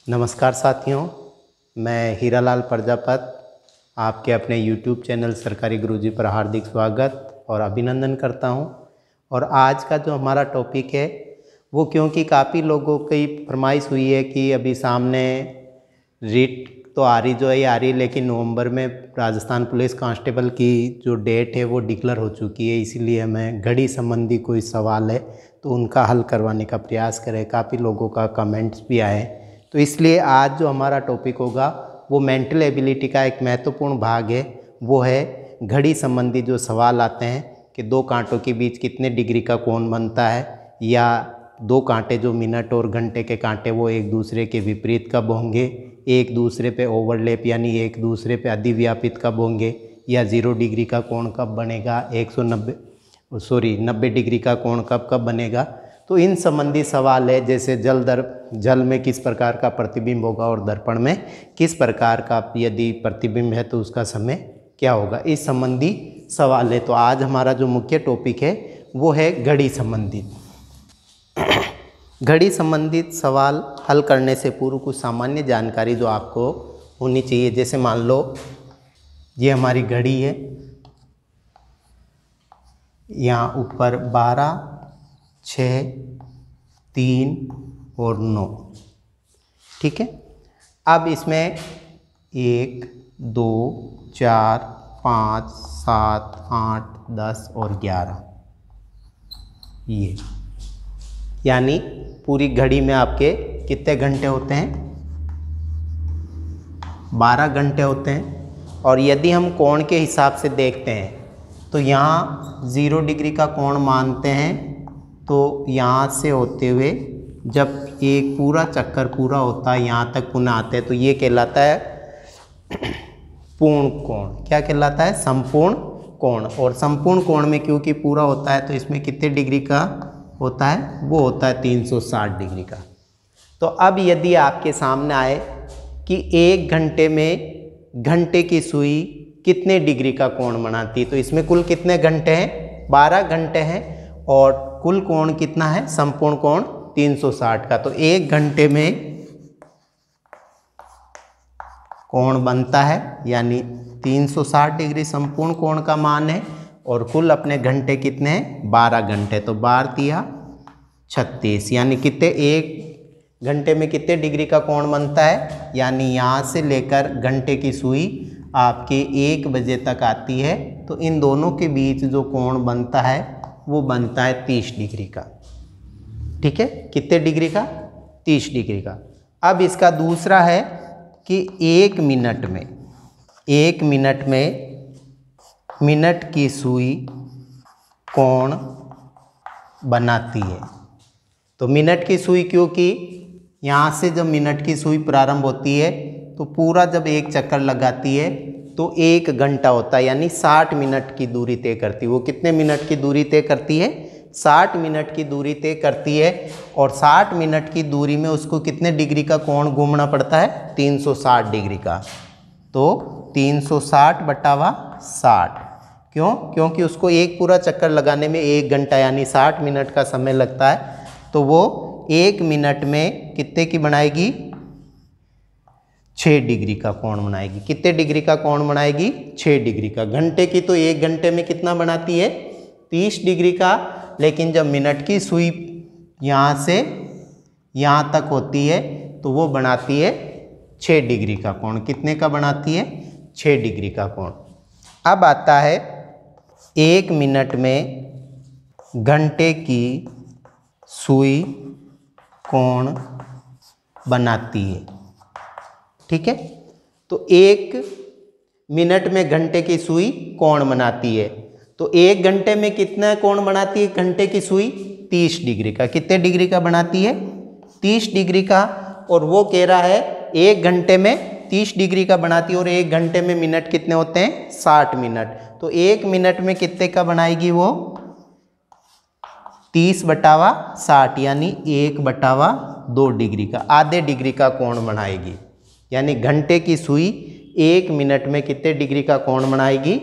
नमस्कार साथियों, मैं हीरालाल प्रजापत आपके अपने YouTube चैनल सरकारी गुरुजी पर हार्दिक स्वागत और अभिनंदन करता हूं। और आज का जो हमारा टॉपिक है वो, क्योंकि काफ़ी लोगों की फरमाइश हुई है कि अभी सामने रीट तो आ रही, लेकिन नवंबर में राजस्थान पुलिस कांस्टेबल की जो डेट है वो डिक्लेयर हो चुकी है। इसीलिए हमें घड़ी संबंधी कोई सवाल है तो उनका हल करवाने का प्रयास करें। काफ़ी लोगों का कमेंट्स भी आए, तो इसलिए आज जो हमारा टॉपिक होगा वो मेंटल एबिलिटी का एक महत्वपूर्ण भाग है। वो है घड़ी संबंधी जो सवाल आते हैं कि दो कांटों के बीच कितने डिग्री का कोण बनता है, या दो कांटे जो मिनट और घंटे के कांटे वो एक दूसरे के विपरीत कब होंगे, एक दूसरे पे ओवरलैप यानी एक दूसरे पे अधिव्यापित कब होंगे, या 0 डिग्री का कोण कब बनेगा, 90 डिग्री का कोण कब बनेगा। तो इन संबंधी सवाल है, जैसे जल में किस प्रकार का प्रतिबिंब होगा और दर्पण में किस प्रकार का यदि प्रतिबिंब है तो उसका समय क्या होगा, इस संबंधी सवाल है। तो आज हमारा जो मुख्य टॉपिक है वो है घड़ी संबंधित। घड़ी संबंधित सवाल हल करने से पूर्व कुछ सामान्य जानकारी जो आपको होनी चाहिए। जैसे मान लो ये हमारी घड़ी है, यहाँ ऊपर 12, 6, 3 और 9, ठीक है। अब इसमें 1, 2, 4, 5, 7, 8, 10 और 11, ये यानी पूरी घड़ी में आपके कितने घंटे होते हैं, 12 घंटे होते हैं। और यदि हम कोण के हिसाब से देखते हैं तो यहाँ 0 डिग्री का कोण मानते हैं, तो यहाँ से होते हुए जब एक पूरा चक्कर पूरा होता है यहाँ तक पुनः आते हैं तो ये कहलाता है पूर्ण कोण। क्या कहलाता है? संपूर्ण कोण। और संपूर्ण कोण में क्योंकि पूरा होता है तो इसमें कितने डिग्री का होता है, वो होता है 360 डिग्री का। तो अब यदि आपके सामने आए कि 1 घंटे में घंटे की सुई कितने डिग्री का कोण बनाती है, तो इसमें कुल कितने घंटे हैं, 12 घंटे हैं, और कुल कोण कितना है, संपूर्ण कोण 360 का। तो 1 घंटे में कोण बनता है यानी 360 डिग्री संपूर्ण कोण का मान है, और कुल अपने घंटे कितने हैं, 12 घंटे। तो 12 तिया 36, यानी कितने, 1 घंटे में कितने डिग्री का कोण बनता है, यानी यहाँ से लेकर घंटे की सुई आपके 1 बजे तक आती है तो इन दोनों के बीच जो कोण बनता है वो बनता है 30 डिग्री का, ठीक है। कितने डिग्री का, 30 डिग्री का। अब इसका दूसरा है कि 1 मिनट में मिनट की सुई कोण बनाती है। तो मिनट की सुई, क्योंकि यहाँ से जब मिनट की सुई प्रारंभ होती है तो पूरा जब एक चक्कर लगाती है तो 1 घंटा होता है, यानी 60 मिनट की दूरी तय करती है। वो कितने मिनट की दूरी तय करती है, 60 मिनट की दूरी तय करती है। और 60 मिनट की दूरी में उसको कितने डिग्री का कोण घूमना पड़ता है, 360 डिग्री का। तो 360 बटावा 60, क्यों, क्योंकि उसको एक पूरा चक्कर लगाने में 1 घंटा यानी 60 मिनट का समय लगता है। तो वो 1 मिनट में कितने की बनाएगी, 6 डिग्री का कोण बनाएगी। कितने डिग्री का कोण बनाएगी, 6 डिग्री का। घंटे की तो 1 घंटे में कितना बनाती है, 30 डिग्री का। लेकिन जब मिनट की सुई यहाँ से यहाँ तक होती है तो वो बनाती है 6 डिग्री का कोण। कितने का बनाती है, 6 डिग्री का कोण। अब आता है 1 मिनट में घंटे की सुई कोण बनाती है, ठीक है। तो 1 मिनट में घंटे की सुई कोण बनाती है, तो 1 घंटे में कितना कोण बनाती है घंटे की सुई, 30 डिग्री का। कितने डिग्री का बनाती है, 30 डिग्री का। और वो कह रहा है 1 घंटे में 30 डिग्री का बनाती है, और 1 घंटे में मिनट कितने होते हैं, 60 मिनट। तो 1 मिनट में कितने का बनाएगी वो, 30 बटावा 60, यानी 1/2 डिग्री का, आधे डिग्री का कोण बनाएगी। यानी घंटे की सुई 1 मिनट में कितने डिग्री का कोण बनाएगी,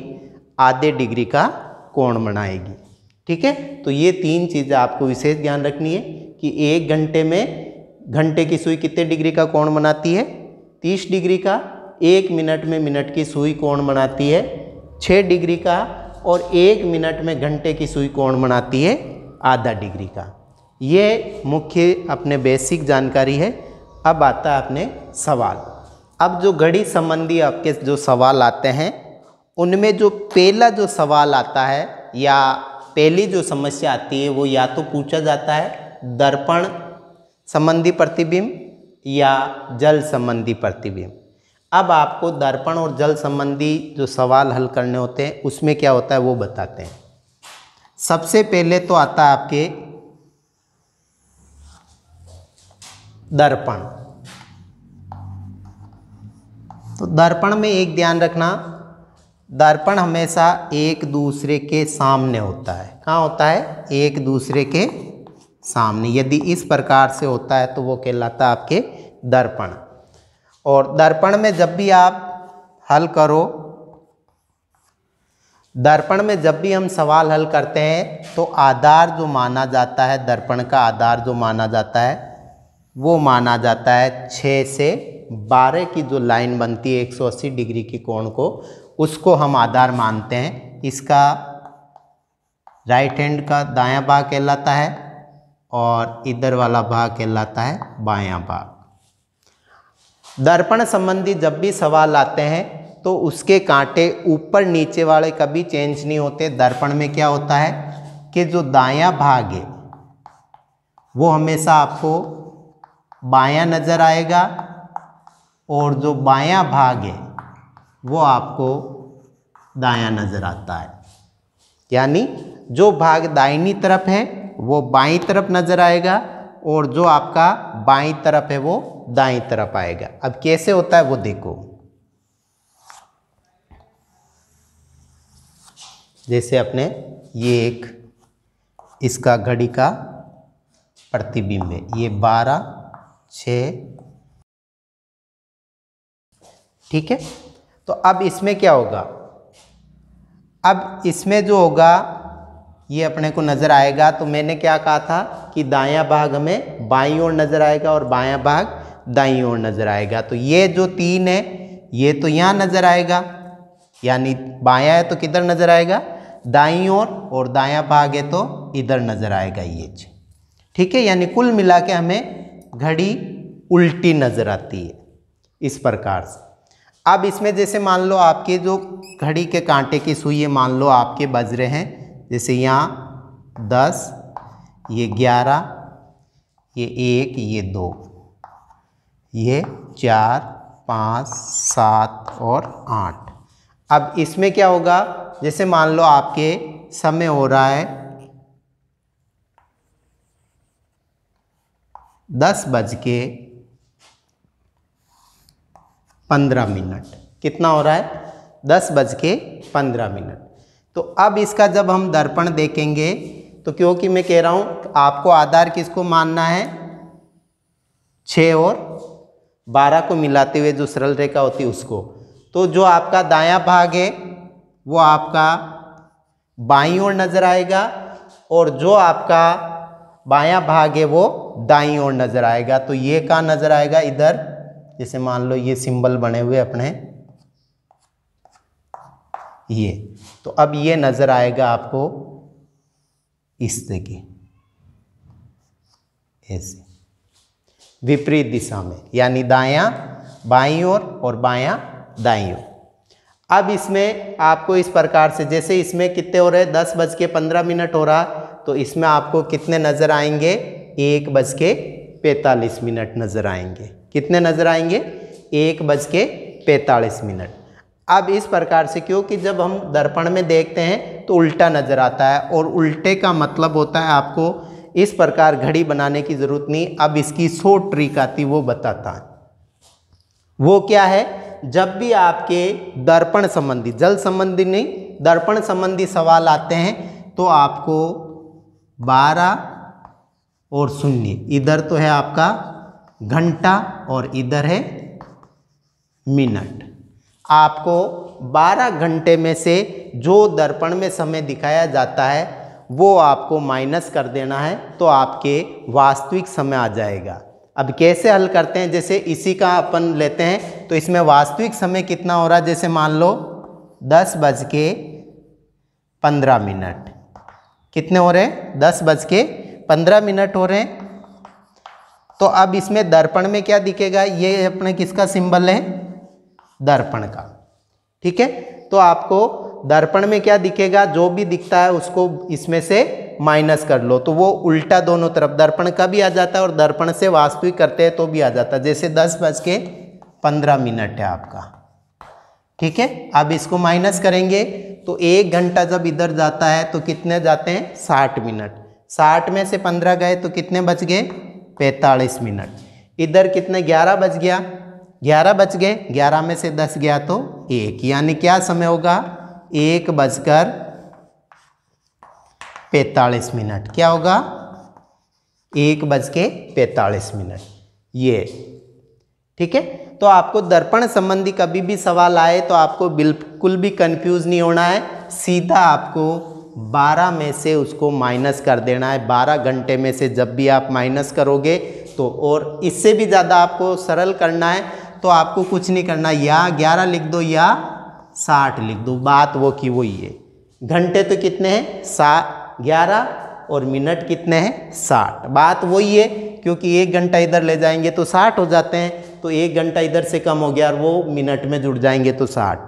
आधे डिग्री का कोण बनाएगी। ठीक है, तो ये 3 चीज़ें आपको विशेष ध्यान रखनी है कि 1 घंटे में घंटे की सुई कितने डिग्री का कोण बनाती है, 30 डिग्री का। 1 मिनट में मिनट की सुई कोण बनाती है 6 डिग्री का, और 1 मिनट में घंटे की सुई कोण बनाती है आधा डिग्री का। ये मुख्य अपने बेसिक जानकारी है। अब आता है अपने सवाल। अब जो घड़ी संबंधी आपके जो सवाल आते हैं, उनमें जो पहला जो सवाल आता है या पहली जो समस्या आती है, वो या तो पूछा जाता है दर्पण संबंधी प्रतिबिंब या जल संबंधी प्रतिबिंब। अब आपको दर्पण और जल संबंधी जो सवाल हल करने होते हैं, उसमें क्या होता है वो बताते हैं। सबसे पहले तो आता है आपके दर्पण। तो दर्पण में एक ध्यान रखना, दर्पण हमेशा एक दूसरे के सामने होता है। कहाँ होता है? एक दूसरे के सामने। यदि इस प्रकार से होता है तो वो कहलाता है आपके दर्पण। और दर्पण में जब भी आप हल करो, दर्पण में जब भी हम सवाल हल करते हैं तो आधार जो माना जाता है, दर्पण का आधार जो माना जाता है, वो माना जाता है 6 से 12 की जो लाइन बनती है 180 डिग्री की कोण को, उसको हम आधार मानते हैं। इसका राइट हैंड का दायां भाग कहलाता है और इधर वाला भाग कहलाता है बायां भाग। दर्पण संबंधी जब भी सवाल आते हैं तो उसके कांटे ऊपर नीचे वाले कभी चेंज नहीं होते। दर्पण में क्या होता है कि जो दायां भाग है वो हमेशा आपको बायां नज़र आएगा, और जो बायां भाग है वो आपको दायां नज़र आता है। यानी जो भाग दाहिनी तरफ है वो बाईं तरफ नज़र आएगा, और जो आपका बाईं तरफ है वो दाईं तरफ आएगा। अब कैसे होता है वो देखो। जैसे अपने ये एक इसका घड़ी का प्रतिबिंब है, ये 12, 6, ठीक है। तो अब इसमें क्या होगा, अब इसमें जो होगा ये अपने को नज़र आएगा। तो मैंने क्या कहा था कि दायां भाग हमें बाईं ओर नज़र आएगा और बायां भाग दाईं ओर नज़र आएगा। तो ये जो 3 है ये तो यहाँ नज़र आएगा, यानी बायां है तो किधर नज़र आएगा? दाईं ओर, और दायां भाग है तो इधर नज़र आएगा ये। ठीक है, यानी कुल मिला के हमें घड़ी उल्टी नज़र आती है इस प्रकार से। अब इसमें जैसे मान लो आपके जो घड़ी के कांटे की सुई है, मान लो आपके बज रहे हैं, जैसे यहाँ 10, ये 11, ये 1, ये 2, ये 4, 5, 7 और 8। अब इसमें क्या होगा, जैसे मान लो आपके समय हो रहा है 10:15। कितना हो रहा है? 10:15। तो अब इसका जब हम दर्पण देखेंगे तो क्योंकि मैं कह रहा हूँ आपको आधार किसको मानना है, 6 और 12 को मिलाते हुए जो सरल रेखा होती है उसको। तो जो आपका दायां भाग है वो आपका बाईं ओर नज़र आएगा, और जो आपका बायां भाग है वो दाईं ओर नज़र आएगा। तो ये कहाँ नज़र आएगा? इधर। जैसे मान लो ये सिंबल बने हुए अपने ये, तो अब ये नज़र आएगा आपको इस जगह, ऐसे विपरीत दिशा में, यानी दायां बाईं ओर और बायां दाईं ओर। अब इसमें आपको इस प्रकार से, जैसे इसमें कितने हो रहे हैं, 10:15 हो रहा, तो इसमें आपको कितने नज़र आएंगे? 1:45 नज़र आएंगे। कितने नज़र आएंगे? 1:45। अब इस प्रकार से, क्योंकि जब हम दर्पण में देखते हैं तो उल्टा नज़र आता है, और उल्टे का मतलब होता है आपको इस प्रकार घड़ी बनाने की ज़रूरत नहीं। अब इसकी शॉर्ट ट्रिक आती वो बताता है। वो क्या है, जब भी आपके दर्पण संबंधी, जल संबंधी नहीं, दर्पण संबंधी सवाल आते हैं तो आपको 12 और 0, इधर तो है आपका घंटा और इधर है मिनट, आपको 12 घंटे में से जो दर्पण में समय दिखाया जाता है वो आपको माइनस कर देना है, तो आपके वास्तविक समय आ जाएगा। अब कैसे हल करते हैं, जैसे इसी का अपन लेते हैं तो इसमें वास्तविक समय कितना हो रहा है, जैसे मान लो 10:15। कितने हो रहे हैं, 10:15 हो रहे हैं। तो अब इसमें दर्पण में क्या दिखेगा, ये अपने किसका सिंबल है, दर्पण का। ठीक है, तो आपको दर्पण में क्या दिखेगा, जो भी दिखता है उसको इसमें से माइनस कर लो, तो वो उल्टा दोनों तरफ दर्पण का भी आ जाता है और दर्पण से वास्तविक करते हैं तो भी आ जाता है। जैसे 10:15 है आपका। ठीक है, अब इसको माइनस करेंगे तो 1 घंटा जब इधर जाता है तो कितने जाते हैं, 60 मिनट। 60 में से 15 गए तो कितने बच गए, 45 मिनट। इधर कितने, 11 बच गया, 11 बच गए, 11 में से 10 गया तो 1, यानी क्या समय होगा, 1:45। क्या होगा, 1:45। ये ठीक है। तो आपको दर्पण संबंधी कभी भी सवाल आए तो आपको बिल्कुल भी कंफ्यूज नहीं होना है, सीधा आपको 12 में से उसको माइनस कर देना है। 12 घंटे में से जब भी आप माइनस करोगे तो, और इससे भी ज़्यादा आपको सरल करना है तो आपको कुछ नहीं करना, या 11 लिख दो या 60 लिख दो, बात वो की वही है। घंटे तो कितने हैं, 11 और मिनट कितने हैं, 60, बात वही है। क्योंकि 1 घंटा इधर ले जाएंगे तो 60 हो जाते हैं, तो 1 घंटा इधर से कम हो गया और वो मिनट में जुड़ जाएंगे तो 60।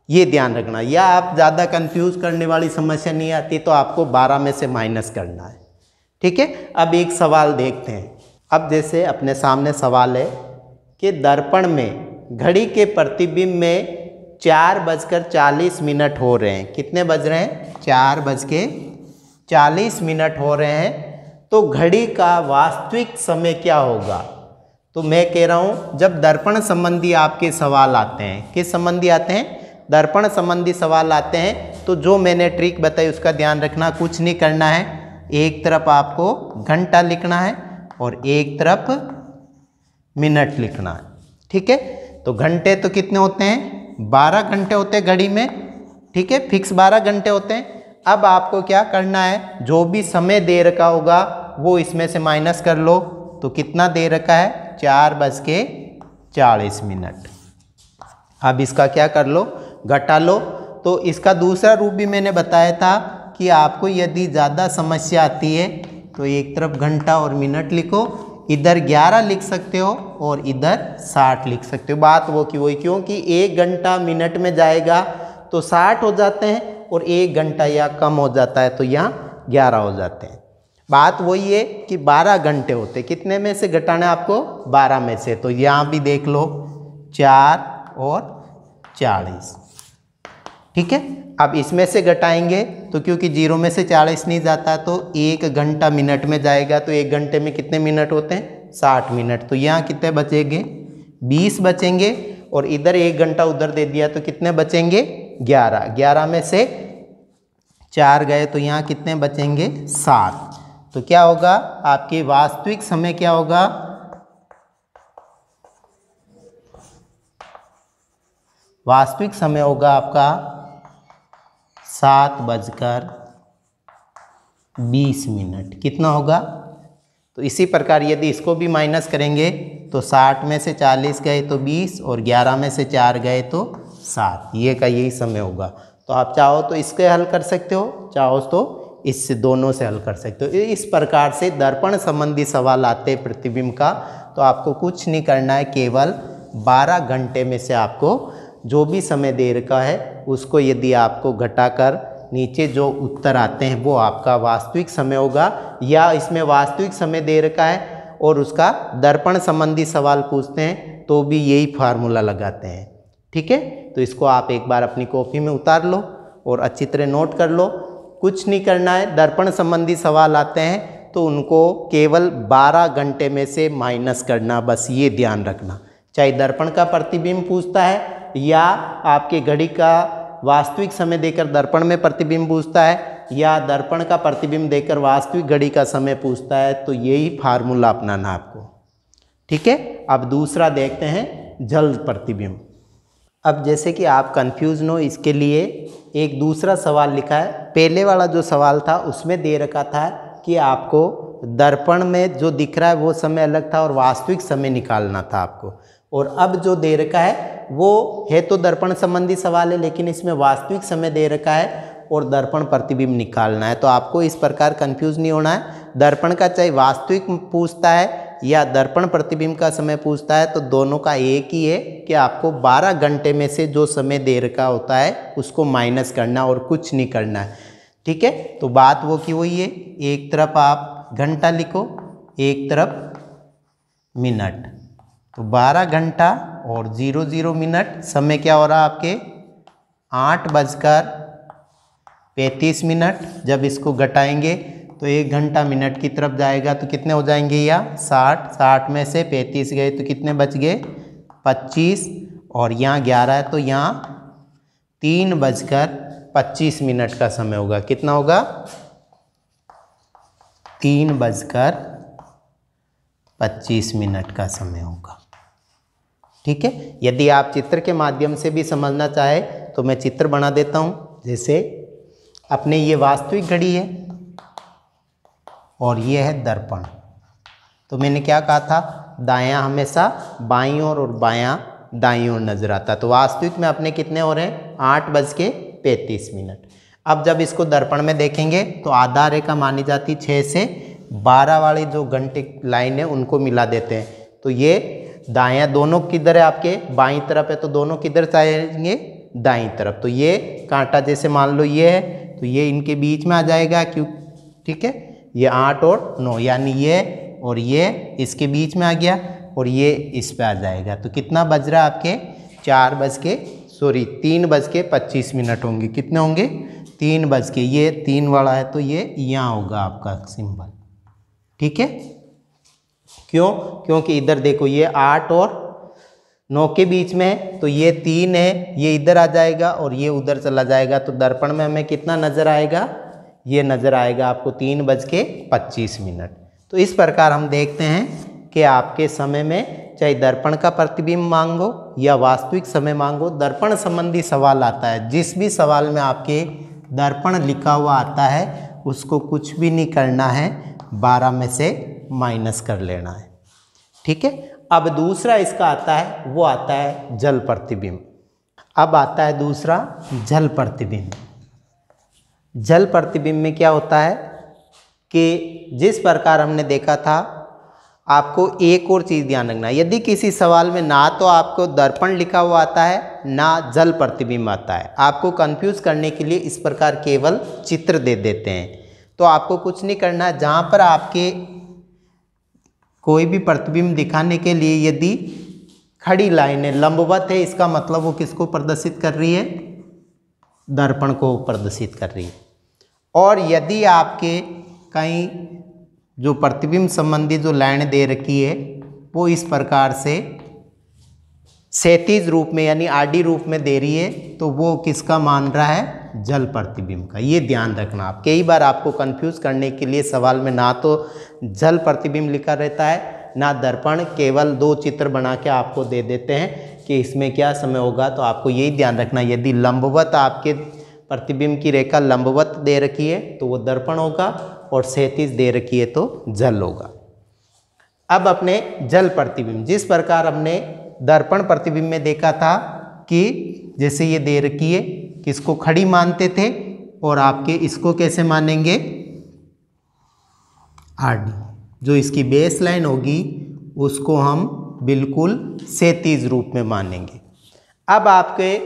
ये ध्यान रखना, या आप ज़्यादा कंफ्यूज करने वाली समस्या नहीं आती तो आपको 12 में से माइनस करना है। ठीक है, अब एक सवाल देखते हैं। अब जैसे अपने सामने सवाल है कि दर्पण में घड़ी के प्रतिबिंब में 4:40 हो रहे हैं। कितने बज रहे हैं, 4:40 हो रहे हैं। तो घड़ी का वास्तविक समय क्या होगा। तो मैं कह रहा हूँ जब दर्पण संबंधी आपके सवाल आते हैं, किस संबंधी आते हैं, दर्पण संबंधी सवाल आते हैं, तो जो मैंने ट्रिक बताई उसका ध्यान रखना। कुछ नहीं करना है, एक तरफ आपको घंटा लिखना है और एक तरफ मिनट लिखना है। ठीक है, तो घंटे तो कितने होते हैं, 12 घंटे होते हैं घड़ी में। ठीक है, फिक्स 12 घंटे होते हैं। अब आपको क्या करना है, जो भी समय दे रखा होगा वो इसमें से माइनस कर लो, तो कितना दे रखा है, 4:40। अब इसका क्या कर लो, घटा लो। तो इसका दूसरा रूप भी मैंने बताया था कि आपको यदि ज़्यादा समस्या आती है तो एक तरफ घंटा और मिनट लिखो, इधर 11 लिख सकते हो और इधर 60 लिख सकते हो, बात वो की वही। क्योंकि 1 घंटा मिनट में जाएगा तो 60 हो जाते हैं और 1 घंटा या कम हो जाता है तो यहाँ 11 हो जाते हैं। बात वही है कि 12 घंटे होते, कितने में से घटाना है आपको, 12 में से। तो यहाँ भी देख लो 4 और 40। ठीक है, अब इसमें से घटाएंगे तो क्योंकि 0 में से 40 नहीं जाता तो 1 घंटा मिनट में जाएगा, तो 1 घंटे में कितने मिनट होते हैं, 60 मिनट। तो यहाँ कितने बचेंगे, 20 बचेंगे, और इधर 1 घंटा उधर दे दिया तो कितने बचेंगे, 11। 11 में से 4 गए तो यहाँ कितने बचेंगे, 7। तो क्या होगा, आपकी वास्तविक समय क्या होगा, वास्तविक समय होगा आपका 7:20। कितना होगा, तो इसी प्रकार यदि इसको भी माइनस करेंगे तो 60 में से 40 गए तो 20 और 11 में से 4 गए तो 7, ये का यही समय होगा। तो आप चाहो तो इसके हल कर सकते हो, चाहो तो इससे दोनों से हल कर सकते हो। इस प्रकार से दर्पण संबंधी सवाल आते हैं प्रतिबिंब का, तो आपको कुछ नहीं करना है, केवल 12 घंटे में से आपको जो भी समय दे रखा है उसको यदि आपको घटाकर नीचे जो उत्तर आते हैं वो आपका वास्तविक समय होगा, या इसमें वास्तविक समय दे रखा है और उसका दर्पण संबंधी सवाल पूछते हैं तो भी यही फार्मूला लगाते हैं। ठीक है, तो इसको आप एक बार अपनी कॉपी में उतार लो और अच्छी तरह नोट कर लो। कुछ नहीं करना है, दर्पण संबंधी सवाल आते हैं तो उनको केवल 12 घंटे में से माइनस करना, बस ये ध्यान रखना। चाहे दर्पण का प्रतिबिंब पूछता है या आपके घड़ी का वास्तविक समय देकर दर्पण में प्रतिबिंब पूछता है, या दर्पण का प्रतिबिंब देकर वास्तविक घड़ी का समय पूछता है, तो यही फार्मूला अपनाना आपको। ठीक है, अब दूसरा देखते हैं जल प्रतिबिंब। अब जैसे कि आप कंफ्यूज न हो इसके लिए एक दूसरा सवाल लिखा है। पहले वाला जो सवाल था उसमें दे रखा था कि आपको दर्पण में जो दिख रहा है वो समय अलग था और वास्तविक समय निकालना था आपको। और अब जो दे रखा है वो है तो दर्पण संबंधी सवाल है, लेकिन इसमें वास्तविक समय दे रखा है और दर्पण प्रतिबिंब निकालना है। तो आपको इस प्रकार कंफ्यूज नहीं होना है। दर्पण का चाहे वास्तविक पूछता है या दर्पण प्रतिबिंब का समय पूछता है तो दोनों का एक ही है कि आपको 12 घंटे में से जो समय दे रखा होता है उसको माइनस करना और कुछ नहीं करना है। ठीक है, तो बात वो की वही है। एक तरफ आप घंटा लिखो, एक तरफ मिनट, तो 12 घंटा और 00 मिनट। समय क्या हो रहा है आपके 8:35। जब इसको घटाएंगे तो 1 घंटा मिनट की तरफ जाएगा तो कितने हो जाएंगे या 60 में से 35 गए तो कितने बच गए 25, और यहाँ 11 है तो यहाँ 3:25 का समय होगा। कितना होगा 3:25 का समय होगा। ठीक है, यदि आप चित्र के माध्यम से भी समझना चाहे तो मैं चित्र बना देता हूँ। जैसे अपने ये वास्तविक घड़ी है और ये है दर्पण। तो मैंने क्या कहा था, दायां हमेशा बाईं ओर और बायां दाईं ओर नजर आता। तो वास्तविक में अपने कितने हो रहे हैं 8:35। अब जब इसको दर्पण में देखेंगे तो आधा रेखा मानी जाती 6 से 12 वाली जो घंटे लाइन है उनको मिला देते हैं। तो ये दायां दोनों किधर है आपके बाईं तरफ है तो दोनों किधर जाएंगे दाईं तरफ। तो ये कांटा जैसे मान लो ये है तो ये इनके बीच में आ जाएगा क्यों। ठीक है, ये 8 और 9 यानी ये और ये इसके बीच में आ गया और ये इस पे आ जाएगा। तो कितना बज रहा है आपके 3:25 होंगे। कितने होंगे 3 ये 3 वाला है तो ये यहाँ होगा आपका सिंबल। ठीक है, क्यों, क्योंकि इधर देखो ये 8 और 9 के बीच में है तो ये 3 है, ये इधर आ जाएगा और ये उधर चला जाएगा। तो दर्पण में हमें कितना नजर आएगा, ये नजर आएगा आपको 3:25। तो इस प्रकार हम देखते हैं कि आपके समय में चाहे दर्पण का प्रतिबिंब मांगो या वास्तविक समय मांगो, दर्पण संबंधी सवाल आता है। जिस भी सवाल में आपके दर्पण लिखा हुआ आता है उसको कुछ भी नहीं करना है, 12 में से माइनस कर लेना है। ठीक है, अब दूसरा इसका आता है वो आता है जल प्रतिबिंब। अब आता है दूसरा जल प्रतिबिंब। जल प्रतिबिंब में क्या होता है कि जिस प्रकार हमने देखा था, आपको एक और चीज़ ध्यान रखना है। यदि किसी सवाल में ना तो आपको दर्पण लिखा हुआ आता है ना जल प्रतिबिंब आता है, आपको कंफ्यूज करने के लिए इस प्रकार केवल चित्र दे देते हैं। तो आपको कुछ नहीं करना है। जहाँ पर आपके कोई भी प्रतिबिंब दिखाने के लिए यदि खड़ी लाइन है लंबवत है, इसका मतलब वो किसको प्रदर्शित कर रही है, दर्पण को प्रदर्शित कर रही है। और यदि आपके कहीं जो प्रतिबिंब संबंधी जो लाइन दे रखी है वो इस प्रकार से क्षैतिज रूप में यानी आडी रूप में दे रही है तो वो किसका मान रहा है, जल प्रतिबिंब का। ये ध्यान रखना। आप कई बार आपको कंफ्यूज करने के लिए सवाल में ना तो जल प्रतिबिंब लिखा रहता है ना दर्पण, केवल 2 चित्र बना के आपको दे देते हैं कि इसमें क्या समय होगा। तो आपको यही ध्यान रखना, यदि लंबवत आपके प्रतिबिंब की रेखा लंबवत दे रखी है तो वो दर्पण होगा और क्षैतिज दे रखी है तो जल होगा। अब अपने जल प्रतिबिंब, जिस प्रकार हमने दर्पण प्रतिबिंब में देखा था कि जैसे ये दे रखी है किसको खड़ी मानते थे और आपके इसको कैसे मानेंगे, आडी, जो इसकी बेस लाइन होगी उसको हम बिल्कुल क्षैतिज रूप में मानेंगे। अब आपके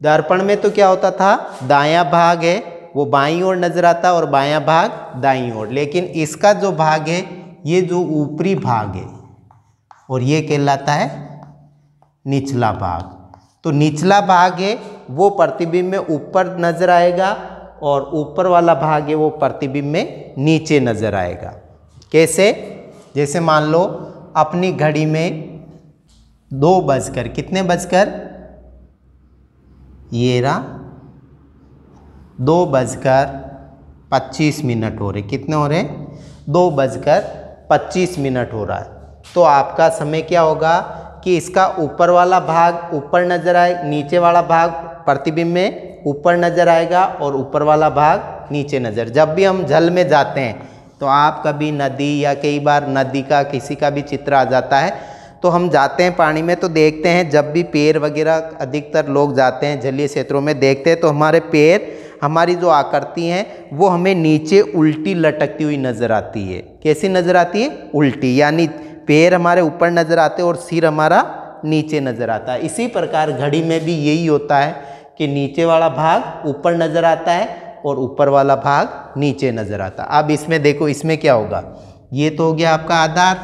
दर्पण में तो क्या होता था, दायां भाग है वो बाईं ओर नजर आता और बायां भाग दाईं ओर, लेकिन इसका जो भाग है ये जो ऊपरी भाग है और ये कहलाता है निचला भाग। तो निचला भाग है वो प्रतिबिंब में ऊपर नजर आएगा और ऊपर वाला भाग है वो प्रतिबिंब में नीचे नजर आएगा। कैसे, जैसे मान लो अपनी घड़ी में 2 बजकर कितने बजकर, ये रहा 2:25 हो रहे। कितने हो रहे, 2:25 हो रहा है। तो आपका समय क्या होगा कि इसका ऊपर वाला भाग ऊपर नजर आए, नीचे वाला भाग प्रतिबिंब में ऊपर नजर आएगा और ऊपर वाला भाग नीचे नजर। जब भी हम जल में जाते हैं तो आप कभी नदी या कई बार नदी का किसी का भी चित्र आ जाता है, तो हम जाते हैं पानी में तो देखते हैं, जब भी पैर वगैरह अधिकतर लोग जाते हैं जलीय क्षेत्रों में देखते हैं तो हमारे पैर, हमारी जो आकृति हैं वो हमें नीचे उल्टी लटकती हुई नज़र आती है। कैसी नज़र आती है? उल्टी, यानी पैर हमारे ऊपर नज़र आते हैं और सिर हमारा नीचे नज़र आता है। इसी प्रकार घड़ी में भी यही होता है कि नीचे वाला भाग ऊपर नज़र आता है और ऊपर वाला भाग नीचे नज़र आता है। अब इसमें देखो, इसमें क्या होगा, ये तो हो गया आपका आधार,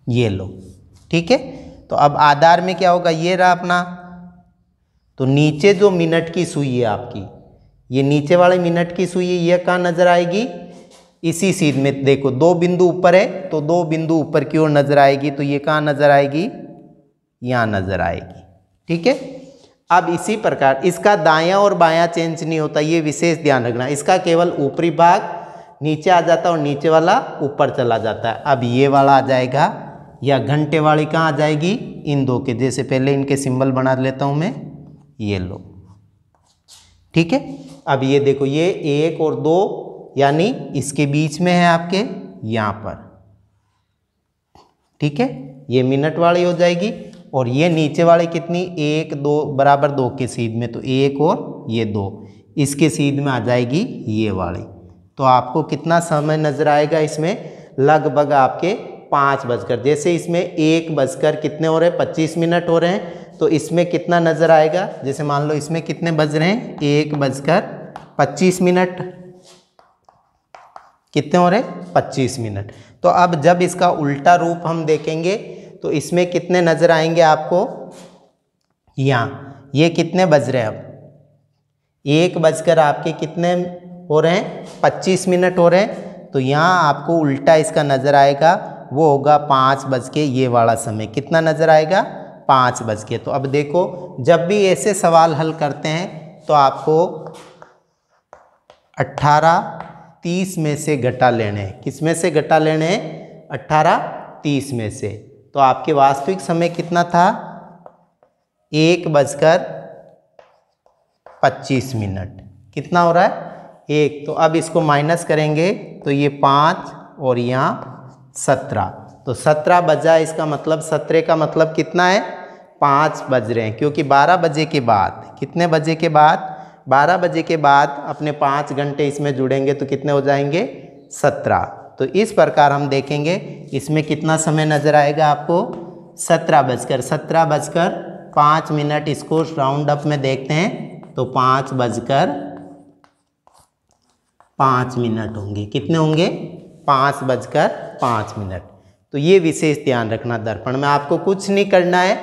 ये लो, ठीक है। तो अब आधार में क्या होगा, ये रहा अपना, तो नीचे जो मिनट की सुई है आपकी, ये नीचे वाले मिनट की सुई है, ये कहाँ नजर आएगी? इसी सीध में। देखो 2 बिंदु ऊपर है तो 2 बिंदु ऊपर की ओर नजर आएगी, तो ये कहाँ नजर आएगी? यहाँ नजर आएगी, ठीक है। अब इसी प्रकार इसका दायां और बायां चेंज नहीं होता, ये विशेष ध्यान रखना। इसका केवल ऊपरी भाग नीचे आ जाता है और नीचे वाला ऊपर चला जाता है। अब ये वाला आ जाएगा, या घंटे वाली कहाँ आ जाएगी? इन दो के, जैसे पहले इनके सिंबल बना लेता हूँ मैं, ये लो, ठीक है। अब ये देखो, ये 1 और 2 यानी इसके बीच में है आपके यहाँ पर, ठीक है। ये मिनट वाली हो जाएगी और ये नीचे वाले कितनी? 1 2 बराबर 2 के सीध में, तो 1 और ये 2 इसके सीध में आ जाएगी ये वाली। तो आपको कितना समय नजर आएगा इसमें? लगभग आपके 5 बजकर, जैसे इसमें 1 बजकर कितने हो रहे हैं? 25 मिनट हो रहे हैं, तो इसमें कितना नजर आएगा? जैसे मान लो इसमें कितने बज रहे हैं? 1 बजकर 25 मिनट, कितने हो रहे? 25 मिनट। तो अब जब इसका उल्टा रूप हम देखेंगे तो इसमें कितने नजर आएंगे आपको? यहाँ ये कितने बज रहे हैं? अब 1 बजकर आपके कितने हो रहे हैं? 25 मिनट हो रहे हैं, तो यहाँ आपको उल्टा इसका नजर आएगा, वो होगा 5 बज के, ये वाला समय कितना नजर आएगा? 5 बज के। तो अब देखो, जब भी ऐसे सवाल हल करते हैं तो आपको 18:30 में से घटा लेने हैं। किस में से घटा लेने हैं? 18:30 में से। तो आपके वास्तविक समय कितना था? 1 बजकर 25 मिनट। कितना हो रहा है? 1। तो अब इसको माइनस करेंगे तो ये 5 और यहाँ 17, तो 17 बजा, इसका मतलब 17 का मतलब कितना है? 5 बज रहे हैं, क्योंकि 12 बजे के बाद, कितने बजे के बाद? 12 बजे के बाद अपने 5 घंटे इसमें जुड़ेंगे तो कितने हो जाएंगे? 17। तो इस प्रकार हम देखेंगे इसमें कितना समय नजर आएगा आपको? 17 बजकर 5 मिनट। इसको राउंड अप में देखते हैं तो 5 बजकर 5 मिनट होंगे। कितने होंगे? 5 बजकर 5 मिनट। तो ये विशेष ध्यान रखना, दर्पण में आपको कुछ नहीं करना है,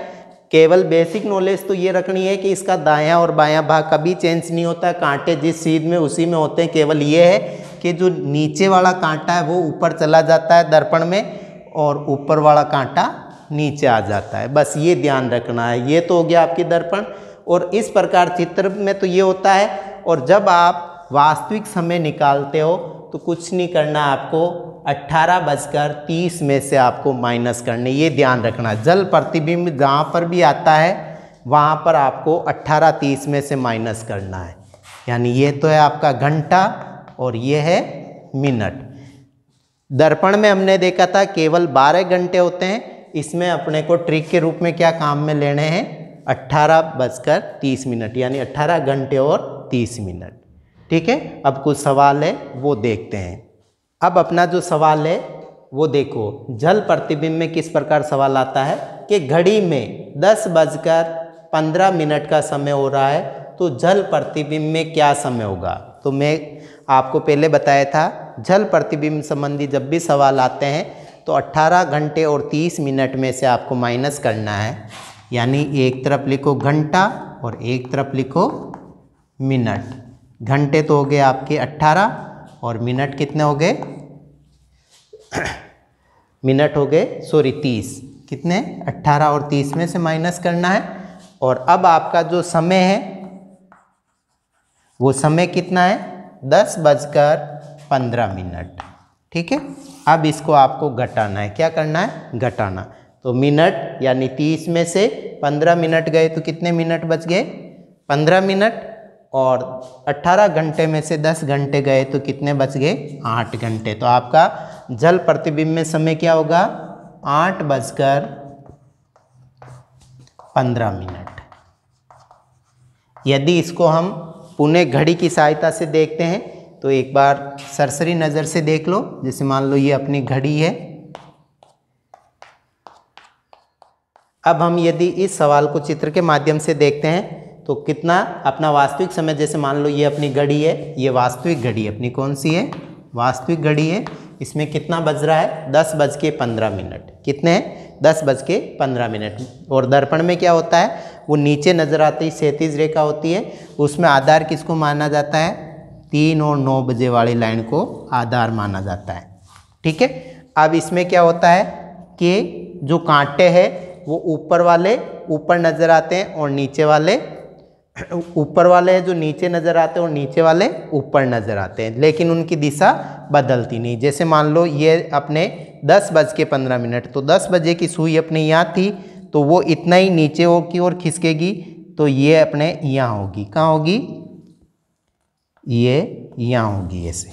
केवल बेसिक नॉलेज तो ये रखनी है कि इसका दायां और बायां भाग कभी चेंज नहीं होता, कांटे जिस सीध में उसी में होते हैं। केवल ये है कि जो नीचे वाला कांटा है वो ऊपर चला जाता है दर्पण में और ऊपर वाला कांटा नीचे आ जाता है, बस ये ध्यान रखना है। ये तो हो गया आपकी दर्पण। और इस प्रकार चित्र में तो ये होता है। और जब आप वास्तविक समय निकालते हो तो कुछ नहीं करना आपको, 18:30 में से आपको माइनस करने, ये ध्यान रखना। जल प्रतिबिंब जहाँ पर भी आता है वहाँ पर आपको 18:30 में से माइनस करना है। यानी ये तो है आपका घंटा और ये है मिनट। दर्पण में हमने देखा था केवल 12 घंटे होते हैं, इसमें अपने को ट्रिक के रूप में क्या काम में लेने हैं? 18:30 मिनट, यानी 18 घंटे और 30 मिनट। ठीक है, अब कुछ सवाल है वो देखते हैं। अब अपना जो सवाल है वो देखो, जल प्रतिबिंब में किस प्रकार सवाल आता है कि घड़ी में 10:15 का समय हो रहा है, तो जल प्रतिबिंब में क्या समय होगा? तो मैं आपको पहले बताया था, जल प्रतिबिंब संबंधी जब भी सवाल आते हैं तो 18 घंटे और 30 मिनट में से आपको माइनस करना है। यानी एक तरफ लिखो घंटा और एक तरफ लिखो मिनट। घंटे तो हो गए आपके 18 और मिनट कितने हो गए? मिनट हो गए 30। कितने? 18 और 30 में से माइनस करना है। और अब आपका जो समय है वो समय कितना है? 10:15। ठीक है, अब इसको आपको घटाना है। क्या करना है? घटाना। तो तो मिनट यानी 30 में से 15 मिनट गए तो कितने मिनट बच गए? 15 मिनट। और 18 घंटे में से 10 घंटे गए तो कितने बच गए? 8 घंटे। तो आपका जल प्रतिबिंब में समय क्या होगा? 8:15 यदि इसको हम पुणे घड़ी की सहायता से देखते हैं तो एक बार सरसरी नज़र से देख लो। जैसे मान लो ये अपनी घड़ी है। अब हम यदि इस सवाल को चित्र के माध्यम से देखते हैं तो कितना अपना वास्तविक समय, जैसे मान लो ये अपनी घड़ी है, ये वास्तविक घड़ी अपनी कौन सी है? वास्तविक घड़ी है। इसमें कितना बज रहा है? 10:15। कितने हैं? 10:15। और दर्पण में क्या होता है? वो नीचे नजर आती है क्षैतिज रेखा होती है, उसमें आधार किसको माना जाता है? 3 और 9 बजे वाली लाइन को आधार माना जाता है। ठीक है। अब इसमें क्या होता है कि जो कांटे हैं वो ऊपर वाले ऊपर नजर आते हैं और नीचे वाले ऊपर वाले हैं जो नीचे नजर आते हैं और नीचे वाले ऊपर नजर आते हैं, लेकिन उनकी दिशा बदलती नहीं। जैसे मान लो ये अपने 10:15, तो 10 बजे की सुई अपने यहाँ थी तो वो इतना ही नीचे की ओर खिसकेगी, तो ये अपने यहाँ होगी। कहाँ होगी? ये यहाँ होगी ऐसे।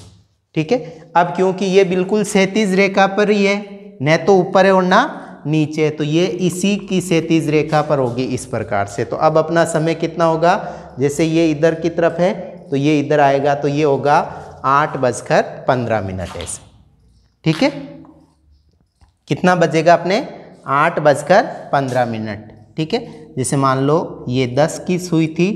ठीक है। अब क्योंकि ये बिल्कुल क्षैतिज रेखा पर ही है, न तो ऊपर है और ना नीचे, तो ये इसी की क्षैतिज रेखा पर होगी इस प्रकार से। तो अब अपना समय कितना होगा? जैसे ये इधर की तरफ है तो ये इधर आएगा, तो ये होगा 8:15 ऐसे। ठीक है। कितना बजेगा अपने? 8:15। ठीक है। जैसे मान लो ये 10 की सुई थी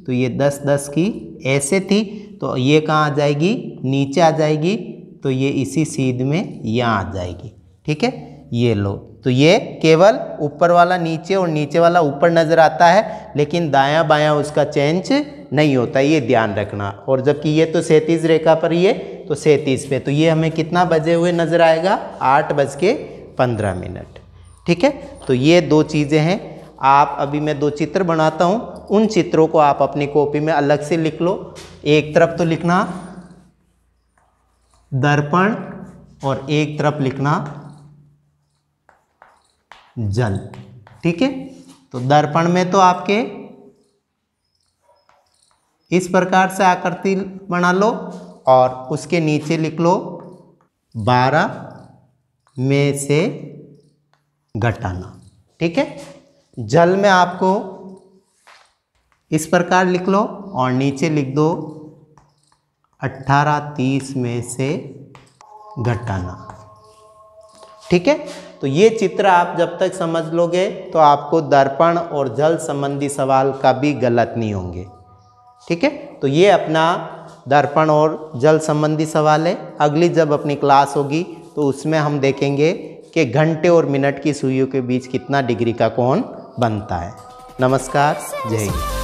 तो ये 10 की ऐसे थी, तो ये कहाँ आ जाएगी? नीचे आ जाएगी, तो ये इसी सीध में यहाँ आ जाएगी। ठीक है। ये लो, तो ये केवल ऊपर वाला नीचे और नीचे वाला ऊपर नजर आता है, लेकिन दायां बायां उसका चेंज नहीं होता, ये ध्यान रखना। और जबकि ये तो क्षैतिज रेखा पर ही है तो क्षैतिज पे, तो ये हमें कितना बजे हुए नजर आएगा? 8:15। ठीक है। तो ये दो चीज़ें हैं। आप अभी मैं 2 चित्र बनाता हूँ, उन चित्रों को आप अपनी कॉपी में अलग से लिख लो। एक तरफ तो लिखना दर्पण और एक तरफ लिखना जल। ठीक है। तो दर्पण में तो आपके इस प्रकार से आकृति बना लो और उसके नीचे लिख लो 12 में से घटाना। ठीक है। जल में आपको इस प्रकार लिख लो और नीचे लिख दो 18:30 में से घटाना। ठीक है। तो ये चित्र आप जब तक समझ लोगे तो आपको दर्पण और जल संबंधी सवाल कभी गलत नहीं होंगे। ठीक है। तो ये अपना दर्पण और जल संबंधी सवाल है। अगली जब अपनी क्लास होगी तो उसमें हम देखेंगे कि घंटे और मिनट की सुइयों के बीच कितना डिग्री का कोण बनता है। नमस्कार, जय हिंद।